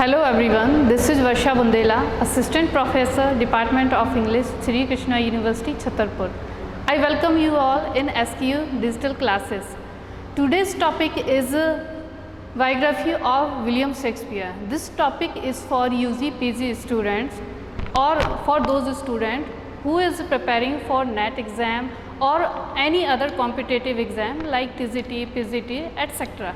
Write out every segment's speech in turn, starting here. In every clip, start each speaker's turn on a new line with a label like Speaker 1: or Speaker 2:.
Speaker 1: Hello everyone, this is Varsha Bundela, Assistant Professor, Department of English, Sri Krishna University, Chhatarpur. I welcome you all in SQ Digital Classes. Today's topic is biography of William Shakespeare. This topic is for UG PG students or for those students who is preparing for NET exam or any other competitive exam like TGT, PGT, etc.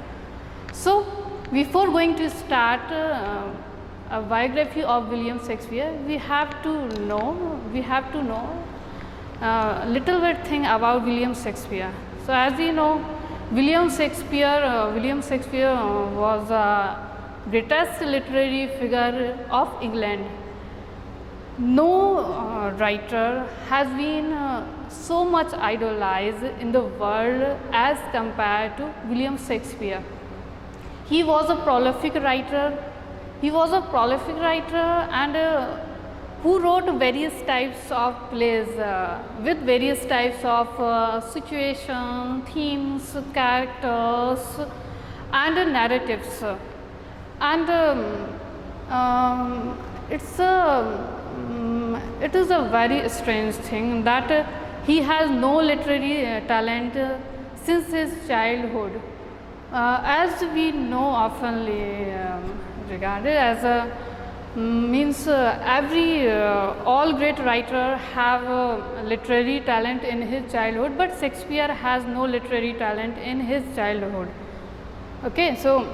Speaker 1: So, before going to start a biography of William Shakespeare, we have to know little bit thing about William Shakespeare. So, as we know, William Shakespeare was a greatest literary figure of England. No writer has been so much idolized in the world as compared to William Shakespeare. He was a prolific writer. And who wrote various types of plays with various types of situation, themes, characters, and narratives. And it is a very strange thing that he has no literary talent since his childhood. As we know, oftenly regarded as a all great writer have literary talent in his childhood, but Shakespeare has no literary talent in his childhood. Okay, so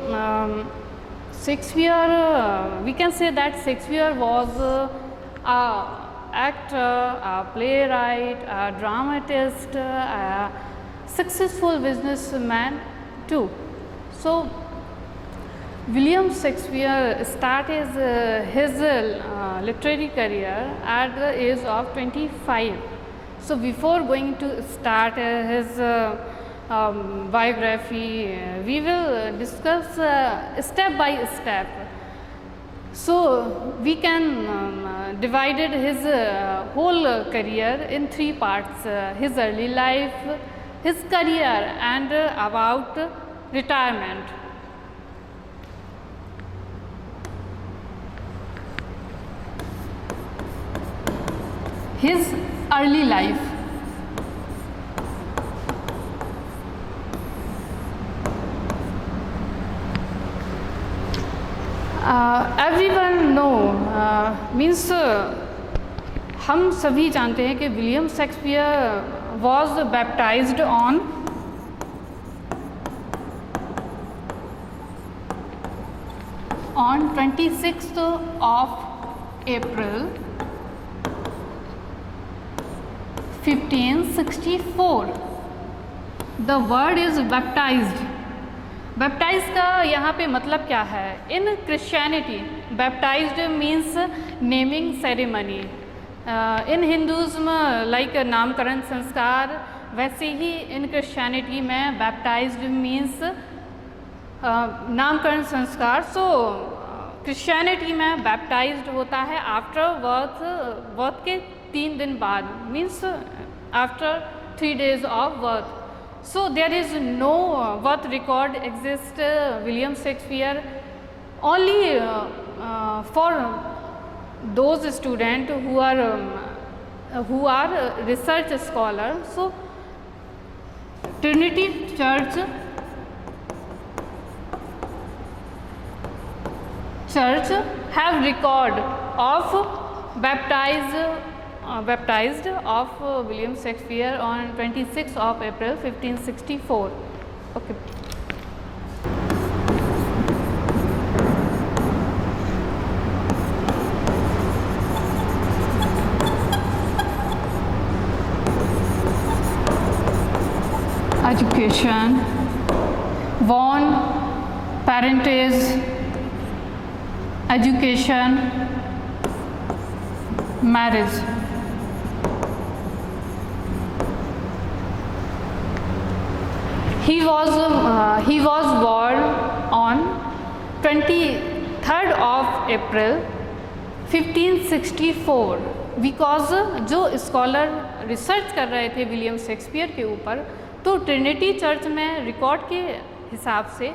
Speaker 1: Shakespeare, we can say that Shakespeare was a actor, a playwright, a dramatist, a successful businessman too. So, William Shakespeare started his literary career at the age of 25. So, before going to start his biography, we will discuss step by step. So, we can divided his whole career in three parts: his early life, his career, and about retirement. His early life. Everyone know means हम सभी जानते हैं कि William Shakespeare was baptized on 26th of April 1564. The word is baptized. Baptized का यहाँ पे मतलब क्या है? In Christianity, baptized means naming ceremony. In Hinduism like नामकरण संस्कार, वैसे ही in Christianity में baptized means नामकरण संस्कार. So क्रिश्चियनिटी में बैप्टाइज्ड होता है आफ्टर बर्थ के 3 दिन बाद, means after 3 days of birth. So there is no birth record exist William Shakespeare only for those student who are research scholar. So Trinity Church have record of baptized of William Shakespeare on 26th of April 1564. Okay. Education, born, parentage, education, marriage. He was born on 23rd of April 1564. Because जो scholar research कर रहे थे William Shakespeare के ऊपर, तो Trinity church में record के हिसाब से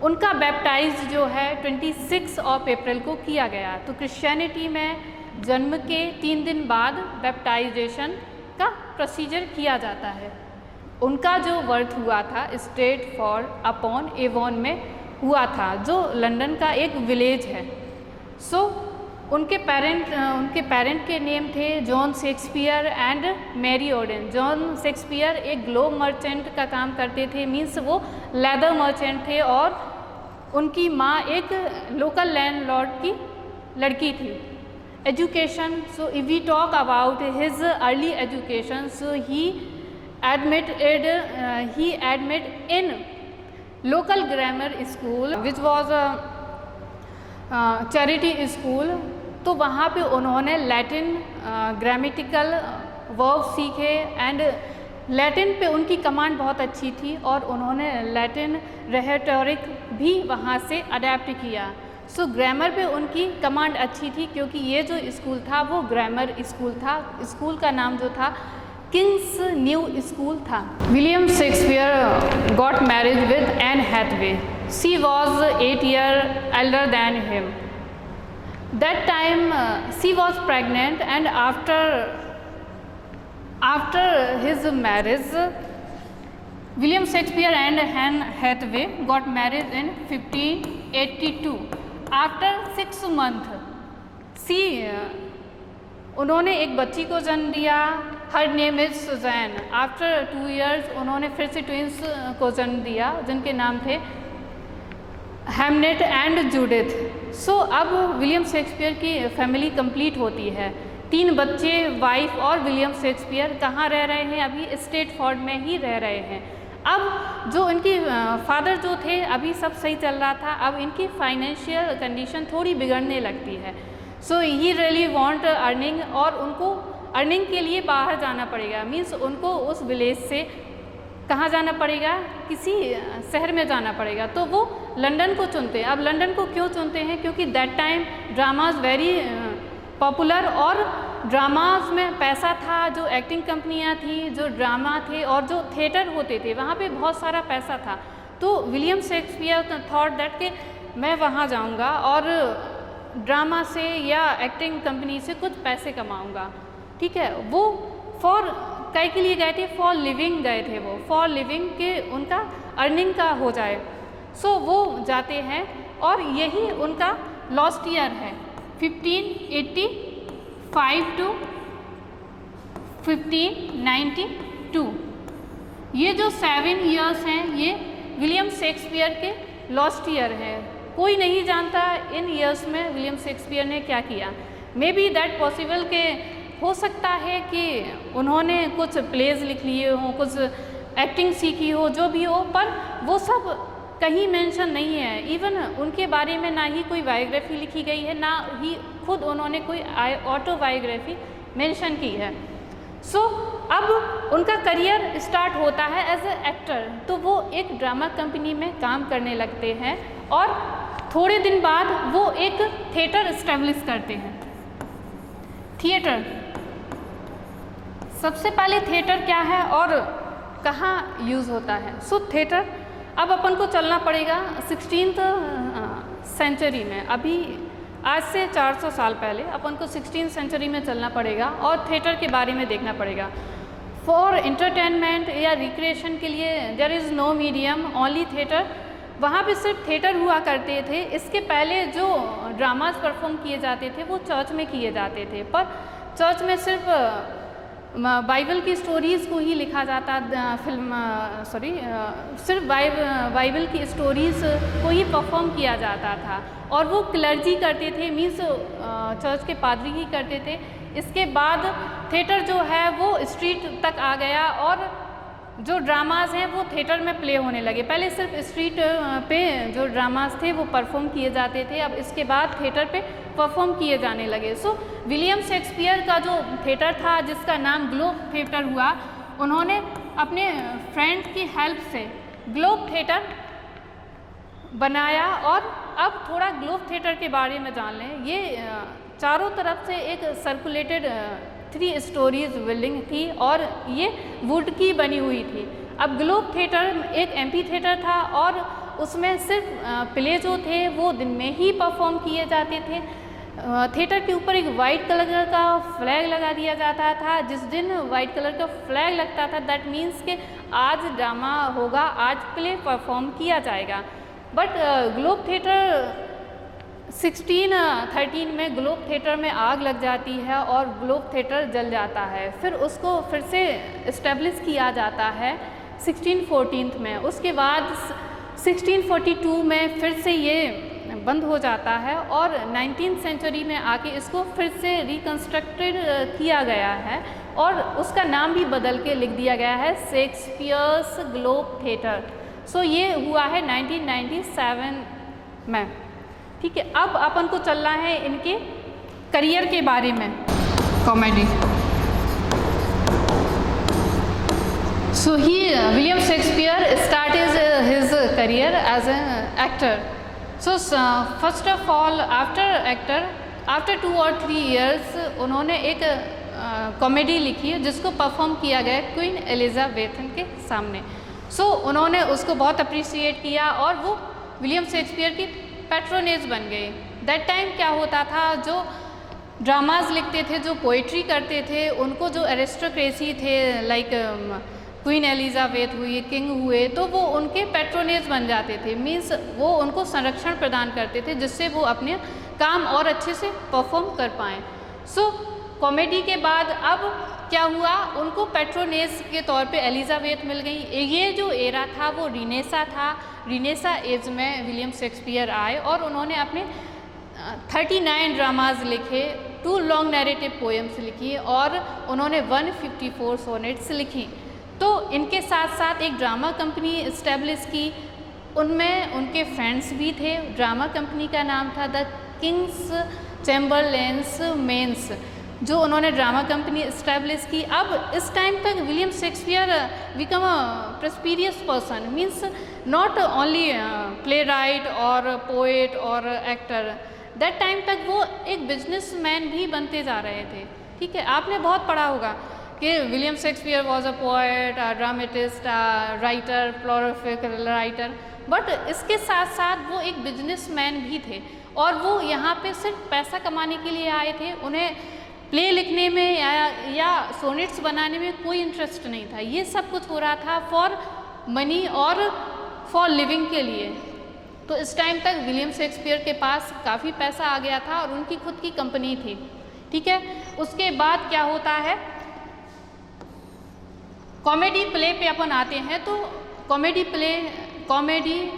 Speaker 1: उनका बैप्टाइज जो है 26 अप्रैल को किया गया। तो क्रिश्चियनिटी में जन्म के 3 दिन बाद बैप्टाइजेशन का प्रोसीजर किया जाता है। उनका जो बर्थ हुआ था स्ट्रेटफोर्ड अपॉन एवॉन में हुआ था, जो लंदन का एक विलेज है। उनके पेरेंट के नेम थे John Shakespeare and Mary Arden. John Shakespeare एक ग्लोब मर्चेंट का काम करते थे, मीन्स वो लेदर मर्चेंट थे, और उनकी माँ एक लोकल लैंडलॉर्ड की लड़की थी। Education, so if we talk about his early education, so he admitted in local grammar school which was a charity school। तो वहाँ पे उन्होंने लैटिन ग्रामेटिकल वर्ब सीखे एंड लैटिन पे उनकी कमांड बहुत अच्छी थी, और उन्होंने लैटिन रेहेटोरिक भी वहाँ से अडेप्ट किया। सो ग्रामर पे उनकी कमांड अच्छी थी, क्योंकि ये जो स्कूल था वो ग्रामर स्कूल था। स्कूल का नाम जो था किंग्स न्यू स्कूल था। William Shakespeare got marriage with Anne Hathaway. She was 8 years elder than him. That time she was pregnant, and after his marriage, William Shakespeare and Anne Hathaway got married in 1582. After 6 months, उन्होंने एक बच्ची को जन्म दिया। Her name is Susanne. After 2 years उन्होंने फिर से twins को जन्म दिया, जिनके नाम थे हैमनेट एंड जूडिथ। अब विलियम शेक्सपियर की फैमिली कंप्लीट होती है। 3 बच्चे, वाइफ और विलियम शेक्सपियर कहाँ रह रहे हैं? अभी स्ट्रेटफोर्ड में ही रह रहे हैं। अब जो इनकी फादर जो थे, अभी सब सही चल रहा था, अब इनकी फाइनेंशियल कंडीशन थोड़ी बिगड़ने लगती है। ही रियली वांट अर्निंग, और उनको अर्निंग के लिए बाहर जाना पड़ेगा। मीन्स उनको उस विलेज से कहाँ जाना पड़ेगा? किसी शहर में जाना पड़ेगा। तो वो लंदन को चुनते हैं। अब लंदन को क्यों चुनते हैं? क्योंकि that time dramas very popular, और ड्रामाज में पैसा था। जो एक्टिंग कंपनियाँ थी, जो ड्रामा थे और जो थिएटर होते थे, वहाँ पे बहुत सारा पैसा था। तो विलियम शेक्सपियर थॉट दैट कि मैं वहाँ जाऊँगा और ड्रामा से या एक्टिंग कंपनी से कुछ पैसे कमाऊँगा। ठीक है, वो फॉर कई के लिए गए थे, फॉर लिविंग गए थे। वो फॉर लिविंग के उनका अर्निंग का हो जाए। वो जाते हैं, और यही उनका लास्ट ईयर है 1585 to 1592। ये जो 7 years हैं, ये विलियम शेक्सपियर के लास्ट ईयर है। कोई नहीं जानता इन ईयर्स में विलियम शेक्सपियर ने क्या किया। मे बी दैट पॉसिबल के हो सकता है कि उन्होंने कुछ प्लेज लिख लिए हों, कुछ एक्टिंग सीखी हो, जो भी हो, पर वो सब कहीं मेंशन नहीं है। इवन उनके बारे में ना ही कोई बायोग्राफी लिखी गई है, ना ही खुद उन्होंने कोई ऑटोबायोग्राफी मेंशन की है। अब उनका करियर स्टार्ट होता है एज ए एक्टर। तो वो एक ड्रामा कंपनी में काम करने लगते हैं, और थोड़े दिन बाद वो एक थिएटर इस्टेब्लिश करते हैं। थिएटर, सबसे पहले थिएटर क्या है और कहाँ यूज़ होता है? थिएटर अब अपन को चलना पड़ेगा 16th सेंचुरी में। अभी आज से 400 साल पहले अपन को 16th सेंचुरी में चलना पड़ेगा, और थिएटर के बारे में देखना पड़ेगा। फॉर एंटरटेनमेंट या रिक्रिएशन के लिए there is no medium, only theatre. वहाँ पे सिर्फ थिएटर हुआ करते थे। इसके पहले जो ड्रामाज परफॉर्म किए जाते थे वो चर्च में किए जाते थे, पर चर्च में सिर्फ बाइबल की स्टोरीज़ को ही लिखा जाता, सिर्फ बाइबल की स्टोरीज़ को ही परफॉर्म किया जाता था, और वो क्लर्जी करते थे, मीन्स चर्च के पादरी ही करते थे। इसके बाद थिएटर जो है वो स्ट्रीट तक आ गया, और जो ड्रामाज हैं वो थिएटर में प्ले होने लगे। पहले सिर्फ स्ट्रीट पे जो ड्रामाज थे वो परफॉर्म किए जाते थे, अब इसके बाद थिएटर पे परफॉर्म किए जाने लगे। विलियम शेक्सपियर का जो थिएटर था, जिसका नाम ग्लोब थिएटर हुआ, उन्होंने अपने फ्रेंड की हेल्प से ग्लोब थिएटर बनाया। और अब थोड़ा ग्लोब थिएटर के बारे में जान लें। ये चारों तरफ से एक सर्कुलेटेड 3 stories बिल्डिंग थी, और ये वुड की बनी हुई थी। अब ग्लोब थिएटर एक एम्फी थिएटर था, और उसमें सिर्फ प्ले जो थे वो दिन में ही परफॉर्म किए जाते थे। थिएटर के ऊपर एक वाइट कलर का फ्लैग लगा दिया जाता था। जिस दिन वाइट कलर का फ्लैग लगता था दैट मीन्स कि आज ड्रामा होगा, आज प्ले परफॉर्म किया जाएगा। बट ग्लोब थिएटर 1613 में ग्लोब थिएटर में आग लग जाती है और ग्लोब थिएटर जल जाता है। फिर उसको फिर से इस्टेब्लिश किया जाता है 1614 में। उसके बाद 1642 में फिर से ये बंद हो जाता है और 19th सेंचुरी में आके इसको फिर से रिकंस्ट्रक्टेड किया गया है और उसका नाम भी बदल के लिख दिया गया है शेक्सपियर्स ग्लोब थिएटर। सो ये हुआ है 1997 में। ठीक है, अब अपन को चलना है इनके करियर के बारे में। Comedy, so he William Shakespeare started his career as an actor. So first of all after 2 or 3 years उन्होंने एक कॉमेडी लिखी जिसको परफॉर्म किया गया क्वीन एलिजाबेथ के सामने। सो उन्होंने उसको बहुत अप्रिशिएट किया और वो विलियम शेक्सपियर की पैट्रोनेज बन गई। दैट टाइम क्या होता था, जो ड्रामाज लिखते थे, जो पोइट्री करते थे, उनको जो एरिस्टोक्रेसी थे लाइक क्वीन एलिजाबेथ हुई, किंग हुए, तो वो उनके पैट्रोनेज बन जाते थे। मीन्स वो उनको संरक्षण प्रदान करते थे जिससे वो अपने काम और अच्छे से परफॉर्म कर पाएँ। सो कॉमेडी के बाद अब क्या हुआ, उनको पैट्रोनेज के तौर पे एलिजाबेथ मिल गई। ये जो एरा था वो रिनेसा था। रिनेसा एज में विलियम शेक्सपियर आए और उन्होंने अपने 39 ड्रामाज लिखे, 2 लॉन्ग नैरेटिव पोएम्स लिखी और उन्होंने 154 सोनेट्स लिखी। तो इनके साथ साथ एक ड्रामा कंपनी इस्टेब्लिश की, उनमें उनके फ्रेंड्स भी थे। ड्रामा कंपनी का नाम था द किंग्स चैम्बरलेन्स मेंस, जो उन्होंने ड्रामा कंपनी इस्टेब्लिश की। अब इस टाइम तक William Shakespeare become a prosperous person, means not only playwright और पोएट और एक्टर। दैट टाइम तक वो एक बिजनेसमैन भी बनते जा रहे थे। ठीक है, आपने बहुत पढ़ा होगा कि William Shakespeare was a poet, a dramatist, a writer, prolific writer, but इसके साथ साथ वो एक बिजनेसमैन भी थे और वो यहाँ पे सिर्फ पैसा कमाने के लिए आए थे। उन्हें प्ले लिखने में या सोनेट्स बनाने में कोई इंटरेस्ट नहीं था। ये सब कुछ हो रहा था फॉर मनी और फॉर लिविंग के लिए। तो इस टाइम तक विलियम शेक्सपियर के पास काफ़ी पैसा आ गया था और उनकी खुद की कंपनी थी। ठीक है, उसके बाद क्या होता है, कॉमेडी प्ले पे अपन आते हैं। तो comedy play, comedy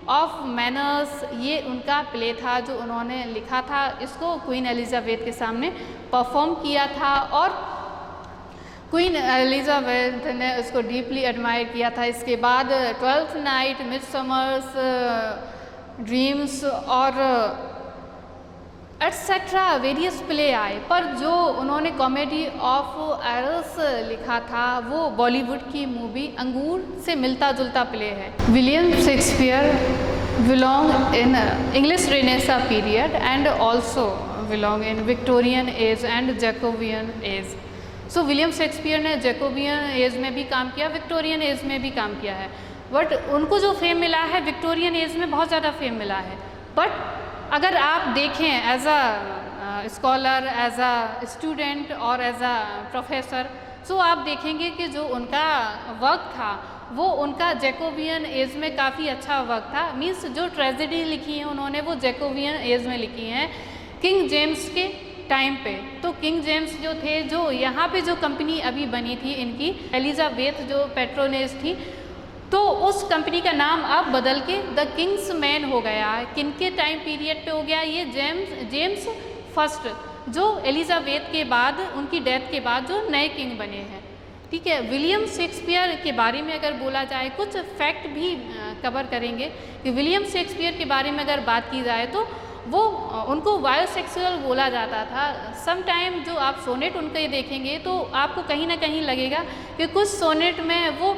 Speaker 1: of manners, ये उनका प्ले था जो उन्होंने लिखा था। इसको क्वीन एलिजाबेथ के सामने परफॉर्म किया था और क्वीन एलिजाबेथ ने उसको डीपली एडमायर किया था। इसके बाद 12th नाइट, मिडसमर्स ड्रीम्स और एटसेट्रा वेरियस प्ले आए, पर जो उन्होंने कॉमेडी ऑफ एरर्स लिखा था वो बॉलीवुड की मूवी अंगूर से मिलता जुलता प्ले है। William Shakespeare belong in English Renaissance period and also belong in Victorian age and Jacobian as. So William Shakespeare ने जैकोबियन एज में भी काम किया, विक्टोरियन एज में भी काम किया है, बट उनको जो फेम मिला है विक्टोरियन एज में बहुत ज़्यादा फेम मिला है। बट अगर आप देखें as a scholar, as a student और एज अ प्रोफेसर, सो आप देखेंगे कि जो उनका वर्क था वो उनका जैकोबियन एज में काफ़ी अच्छा वर्क था। मीन्स जो ट्रेजेडी लिखी है उन्होंने वो जैकोबियन एज में लिखी हैं किंग जेम्स के टाइम पे। तो किंग जेम्स जो थे, जो यहाँ पे जो कंपनी अभी बनी थी इनकी, एलिजाबेथ जो पैट्रोनेज थी, तो उस कंपनी का नाम अब बदल के द किंग्स मैन हो गया। किनके टाइम पीरियड पे हो गया ये, जेम्स फर्स्ट, जो एलिजाबेथ के बाद, उनकी डेथ के बाद जो नए किंग बने हैं। ठीक है, विलियम शेक्सपियर के बारे में अगर बोला जाए, कुछ फैक्ट भी कवर करेंगे कि विलियम शेक्सपियर के बारे में अगर बात की जाए तो वो उनको बायोसेक्सुअल बोला जाता था। सम टाइम जो आप सोनेट उनके देखेंगे तो आपको कहीं ना कहीं लगेगा कि कुछ सोनेट में वो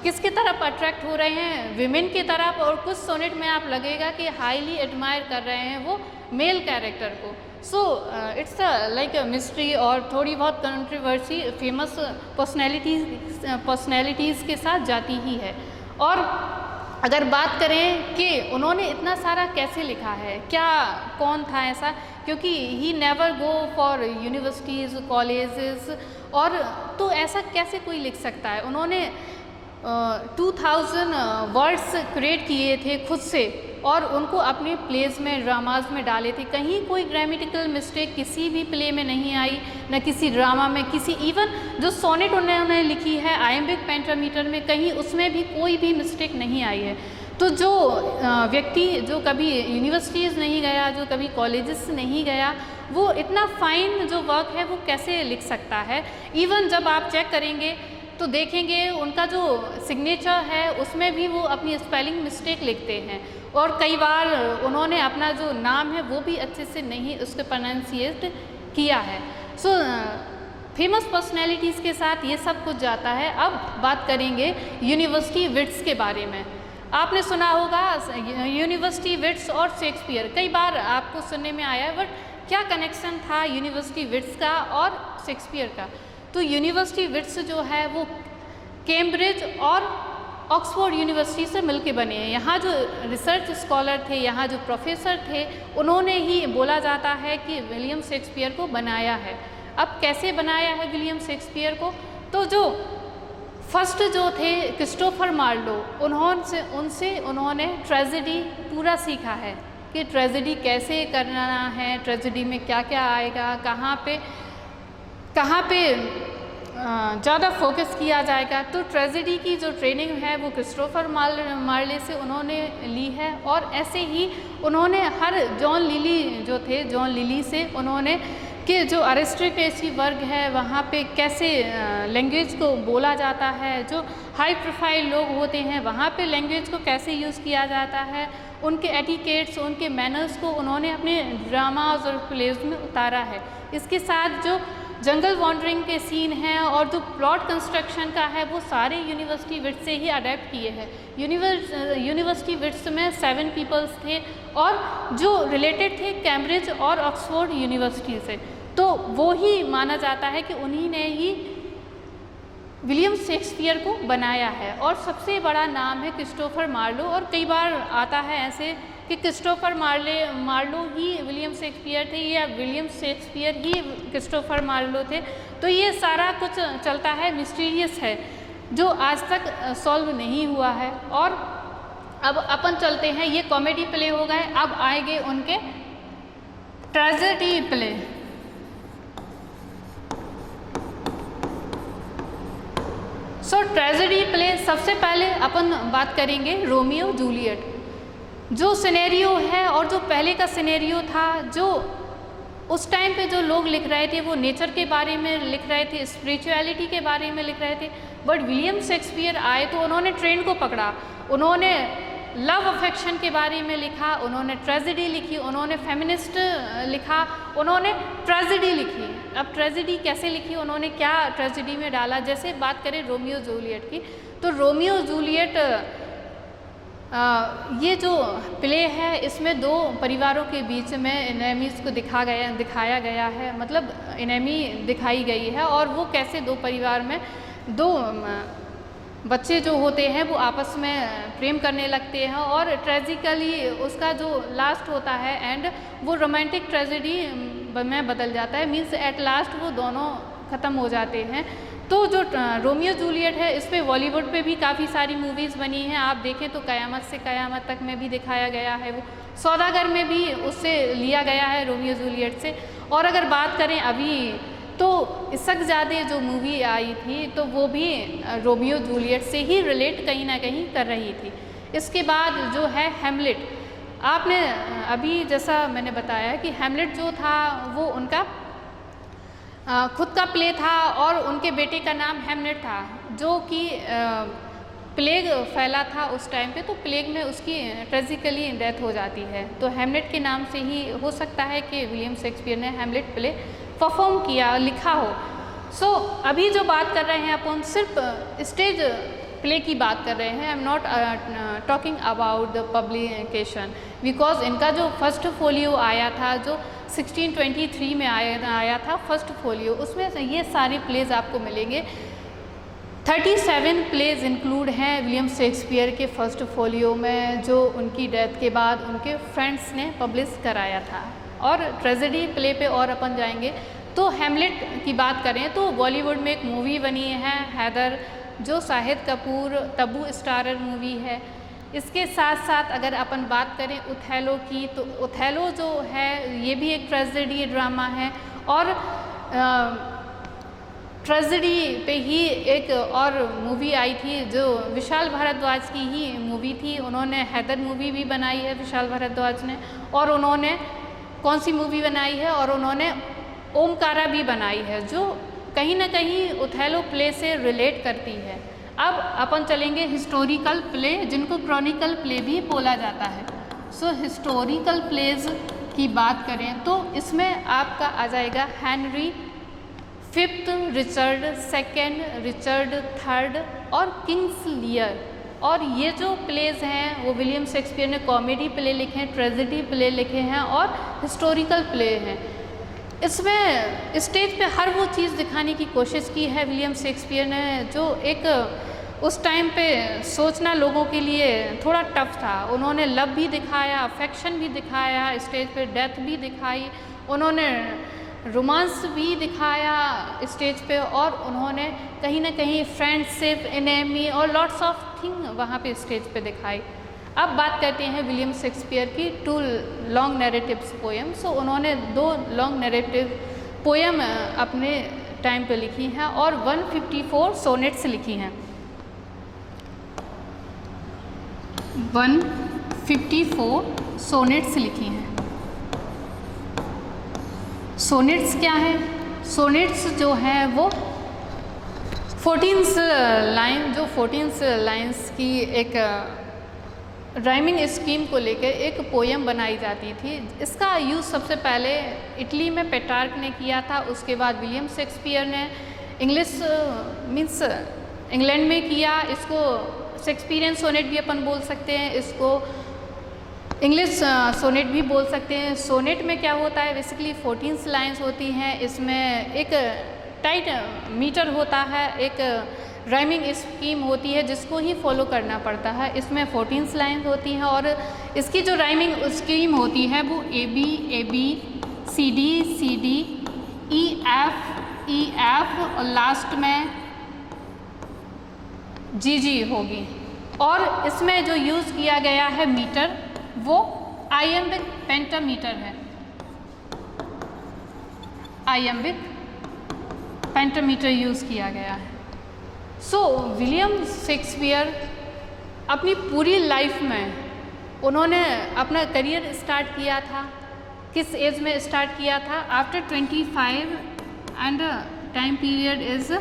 Speaker 1: किसकी तरफ अट्रैक्ट हो रहे हैं, विमेन की तरफ, और कुछ सोनेट में आप लगेगा कि हाईली एडमायर कर रहे हैं वो मेल कैरेक्टर को। सो इट्स लाइक मिस्ट्री और थोड़ी बहुत कंट्रोवर्सी फेमस पर्सनैलिटीज़ के साथ जाती ही है। और अगर बात करें कि उन्होंने इतना सारा कैसे लिखा है, क्या कौन था ऐसा, क्योंकि he never go for universities colleges, और तो ऐसा कैसे कोई लिख सकता है। उन्होंने 2000 वर्ड्स क्रिएट किए थे खुद से और उनको अपने प्लेस में ड्रामाज में डाले थे। कहीं कोई ग्रामेटिकल मिस्टेक किसी भी प्ले में नहीं आई, न किसी ड्रामा में, किसी इवन जो सोनेट उन्होंने लिखी है आयम्बिक पेंटामीटर में, कहीं उसमें भी कोई भी मिस्टेक नहीं आई है। तो जो व्यक्ति जो कभी यूनिवर्सिटीज़ नहीं गया, जो कभी कॉलेजेस नहीं गया, वो इतना फाइन जो वर्क है वो कैसे लिख सकता है। इवन जब आप चेक करेंगे तो देखेंगे उनका जो सिग्नेचर है उसमें भी वो अपनी स्पेलिंग मिस्टेक लिखते हैं, और कई बार उन्होंने अपना जो नाम है वो भी अच्छे से नहीं उसको प्रोनाउंसिएट किया है। सो फेमस पर्सनैलिटीज़ के साथ ये सब कुछ जाता है। अब बात करेंगे यूनिवर्सिटी विट्स के बारे में। आपने सुना होगा यूनिवर्सिटी विट्स और शेक्सपियर, कई बार आपको सुनने में आया है, बट क्या कनेक्शन था यूनिवर्सिटी विट्स का और शेक्सपियर का। तो यूनिवर्सिटी विट्स जो है वो कैम्ब्रिज और ऑक्सफोर्ड यूनिवर्सिटी से मिलके बने हैं। यहाँ जो रिसर्च स्कॉलर थे, यहाँ जो प्रोफेसर थे, उन्होंने ही बोला जाता है कि विलियम शेक्सपियर को बनाया है। अब कैसे बनाया है विलियम शेक्सपियर को, तो जो फर्स्ट जो थे क्रिस्टोफर मार्लो, उनसे उन्होंने ट्रेजेडी पूरा सीखा है कि ट्रेजेडी कैसे करना है, ट्रेजेडी में क्या क्या आएगा, कहाँ पे ज़्यादा फोकस किया जाएगा। तो ट्रेजेडी की जो ट्रेनिंग है वो क्रिस्टोफर मार्ले से उन्होंने ली है, और ऐसे ही उन्होंने हर जॉन लिली से उन्होंने कि जो अरिस्टोक्रेसी वर्ग है वहाँ पे कैसे लैंग्वेज को बोला जाता है, जो हाई प्रोफाइल लोग होते हैं वहाँ पे लैंग्वेज को कैसे यूज़ किया जाता है, उनके एटिकेट्स, उनके मैनर्स को उन्होंने अपने ड्रामाज और प्लेज में उतारा है। इसके साथ जो जंगल वॉन्डरिंग के सीन हैं और जो प्लॉट कंस्ट्रक्शन का है वो सारे यूनिवर्सिटी विट्स से ही अडेप्ट किए हैं। यूनिवर्सिटी विट्स में 7 पीपल्स थे और जो रिलेटेड थे कैम्ब्रिज और ऑक्सफोर्ड यूनिवर्सिटी से, तो वो ही माना जाता है कि उन्हीं ने ही विलियम शेक्सपियर को बनाया है। और सबसे बड़ा नाम है क्रिस्टोफर मार्लो, और कई बार आता है ऐसे कि क्रिस्टोफर मार्लो ही विलियम शेक्सपियर थे या विलियम शेक्सपियर ही क्रिस्टोफर मार्लो थे। तो ये सारा कुछ चलता है, मिस्टीरियस है, जो आज तक सॉल्व नहीं हुआ है। और अब अपन चलते हैं, ये कॉमेडी प्ले हो गए, अब आएंगे उनके ट्रेजेडी प्ले। सो ट्रेजेडी प्ले सबसे पहले अपन बात करेंगे रोमियो जूलियट। जो सिनेरियो है और जो पहले का सिनेरियो था, जो उस टाइम पे जो लोग लिख रहे थे वो नेचर के बारे में लिख रहे थे, स्पिरिचुअलिटी के बारे में लिख रहे थे। बट विलियम शेक्सपियर आए तो उन्होंने ट्रेंड को पकड़ा, उन्होंने लव अफेक्शन के बारे में लिखा, उन्होंने ट्रेजेडी लिखी, उन्होंने फेमिनिस्ट लिखा, उन्होंने ट्रेजेडी लिखी। अब ट्रेजेडी कैसे लिखी, उन्होंने क्या ट्रेजेडी में डाला, जैसे बात करें रोमियो जूलियट की, तो रोमियो जूलियट ये जो प्ले है इसमें 2 परिवारों के बीच में एनेमीज़ को दिखाया गया है, मतलब एनेमी दिखाई गई है, और वो कैसे 2 परिवार में 2 बच्चे जो होते हैं वो आपस में प्रेम करने लगते हैं, और ट्रेजिकली उसका जो लास्ट होता है एंड वो रोमांटिक ट्रेजेडी में बदल जाता है, मीन्स एट लास्ट वो दोनों ख़त्म हो जाते हैं। तो जो रोमियो जूलियट है इस पे बॉलीवुड पे भी काफ़ी सारी मूवीज़ बनी हैं, आप देखें तो कयामत से कयामत तक में भी दिखाया गया है, वो सौदागर में भी उससे लिया गया है रोमियो जूलियट से। और अगर बात करें अभी तो इसक ज़्यादा जो मूवी आई थी तो वो भी रोमियो जूलियट से ही रिलेट कहीं ना कहीं कर रही थी। इसके बाद जो है हैमलेट, आपने अभी जैसा मैंने बताया कि हैमलेट जो था वो उनका खुद का प्ले था और उनके बेटे का नाम हैमलेट था, जो कि प्लेग फैला था उस टाइम पे, तो प्लेग में उसकी ट्रेजिकली डेथ हो जाती है। तो हैमलेट के नाम से ही हो सकता है कि विलियम शेक्सपियर ने हैमलेट प्ले परफॉर्म किया, लिखा हो। सो अभी जो बात कर रहे हैं अपन सिर्फ स्टेज प्ले की बात कर रहे हैं, I am not talking about the publication, because इनका जो फर्स्ट फोलियो आया था जो 1623 में आया था फर्स्ट फोलियो, उसमें ये सारे प्लेज आपको मिलेंगे। 37 प्लेज इंक्लूड हैं विलियम शेक्सपियर के फर्स्ट फोलियो में, जो उनकी डेथ के बाद उनके फ्रेंड्स ने पब्लिश कराया था। और ट्रेजेडी प्ले पे और अपन जाएंगे तो हैमलेट की बात करें तो बॉलीवुड में एक मूवी बनी है हैदर, जो शाहिद कपूर तब्बू स्टारर मूवी है। इसके साथ साथ अगर अपन बात करें ओथेलो की, तो ओथेलो जो है ये भी एक ट्रेजेडी ड्रामा है। और ट्रेजेडी पे ही एक और मूवी आई थी जो विशाल भारद्वाज की ही मूवी थी, उन्होंने हैदर मूवी भी बनाई है विशाल भारद्वाज ने। और उन्होंने कौन सी मूवी बनाई है, और उन्होंने ओमकारा भी बनाई है, जो कहीं ना कहीं ओथेलो प्ले से रिलेट करती है। अब अपन चलेंगे हिस्टोरिकल प्ले, जिनको क्रॉनिकल प्ले भी बोला जाता है। सो हिस्टोरिकल प्लेज की बात करें तो इसमें आपका आ जाएगा Henry fifth, Richard second, Richard third और किंग्स लियर। और ये जो प्लेज हैं वो विलियम शेक्सपियर ने कॉमेडी प्ले लिखे हैं, ट्रेजेडी प्ले लिखे हैं और हिस्टोरिकल प्ले हैं। इसमें स्टेज पे हर वो चीज़ दिखाने की कोशिश की है विलियम शेक्सपियर ने, जो एक उस टाइम पे सोचना लोगों के लिए थोड़ा टफ था। उन्होंने लव भी दिखाया, अफेक्शन भी दिखाया, स्टेज पे डेथ भी दिखाई, उन्होंने रोमांस भी दिखाया स्टेज पे, और उन्होंने कहीं ना कहीं फ्रेंडशिप, एनेमी और लॉट्स ऑफ थिंग वहाँ पे स्टेज पे दिखाई। अब बात करते हैं विलियम शेक्सपियर की 2 लॉन्ग नैरेटिव्स पोएम। सो उन्होंने 2 लॉन्ग नैरेटिव पोएम अपने टाइम पे लिखी हैं और 154 सोनेट्स लिखी हैं। 154 सोनेट्स लिखी हैं। सोनेट्स क्या है? सोनेट्स जो है वो 14 लाइन्स की एक राइमिंग स्कीम को लेकर एक पोयम बनाई जाती थी। इसका यूज़ सबसे पहले इटली में पेट्रार्क ने किया था, उसके बाद विलियम शेक्सपियर ने इंग्लैंड में किया। इसको शेक्सपियरियन सोनेट भी अपन बोल सकते हैं, इसको इंग्लिश सोनेट भी बोल सकते हैं। सोनेट में क्या होता है, बेसिकली 14 लाइन्स होती हैं। इसमें एक टाइट मीटर होता है, एक राइमिंग स्कीम होती है जिसको ही फॉलो करना पड़ता है। इसमें 14 लाइन्स होती हैं और इसकी जो राइमिंग स्कीम होती है वो AB CD CD EF और लास्ट में GG होगी। और इसमें जो यूज़ किया गया है मीटर वो आयम्बिक पेंटामीटर है। आयम्बिक पेंटामीटर यूज़ किया गया है। सो विलियम शेक्सपियर अपनी पूरी लाइफ में उन्होंने अपना करियर स्टार्ट किया था। किस एज में स्टार्ट किया था? After 25 and time period is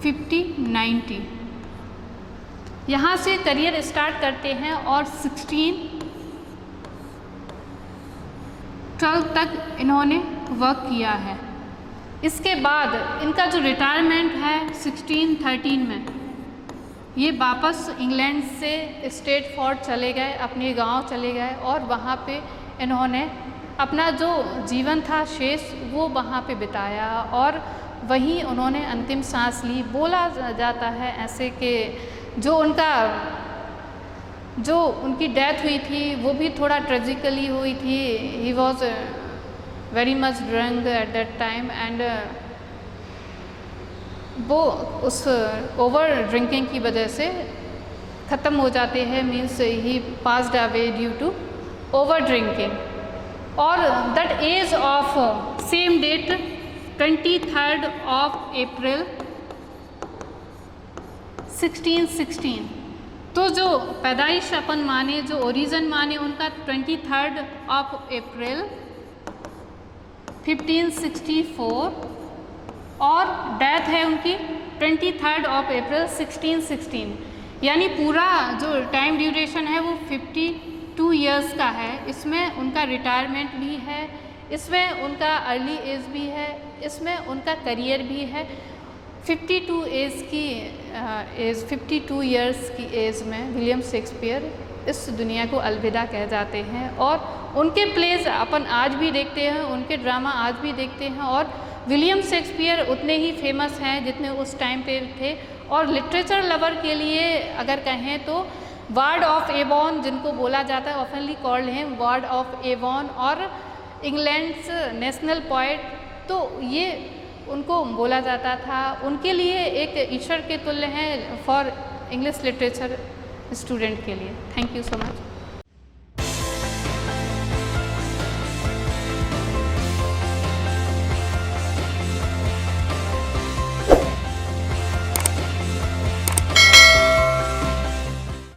Speaker 1: 50-90। यहाँ से करियर स्टार्ट करते हैं और 16-12 तक इन्होंने वर्क किया है। इसके बाद इनका जो रिटायरमेंट है 1613 में, ये वापस इंग्लैंड से स्ट्रेटफोर्ड चले गए, अपने गांव चले गए और वहाँ पे इन्होंने अपना जो जीवन था शेष वो वहाँ पे बिताया और वहीं उन्होंने अंतिम सांस ली। बोला जाता है ऐसे कि जो उनकी डेथ हुई थी वो भी थोड़ा ट्रेजिकली हुई थी। He was very much drunk at that time and वो उस ओवर ड्रिंकिंग की वजह से ख़त्म हो जाते हैं। Means he passed away due to over drinking. और that age of same date 23rd of April 1616। तो जो पैदाइश अपन माने, जो ओरिजिन माने उनका 23rd of April 1564 और डेथ है उनकी 23rd of April 1616। यानी पूरा जो टाइम ड्यूरेशन है वो 52 ईयर्स का है। इसमें उनका रिटायरमेंट भी है, इसमें उनका अर्ली एज भी है, इसमें उनका करियर भी है। 52 ईयर्स की एज में विलियम शेक्सपियर इस दुनिया को अलविदा कह जाते हैं। और उनके प्लेस अपन आज भी देखते हैं, उनके ड्रामा आज भी देखते हैं और विलियम शेक्सपियर उतने ही फेमस हैं जितने उस टाइम पे थे। और लिटरेचर लवर के लिए अगर कहें तो वार्ड ऑफ एवॉन जिनको बोला जाता है, ऑफनली कॉल्ड हैं वार्ड ऑफ एवॉन, और इंग्लैंड्स नेशनल पोएट, तो ये उनको बोला जाता था। उनके लिए एक ईश्वर के तुल्य हैं फॉर इंग्लिश लिटरेचर स्टूडेंट के लिए। Thank you so much.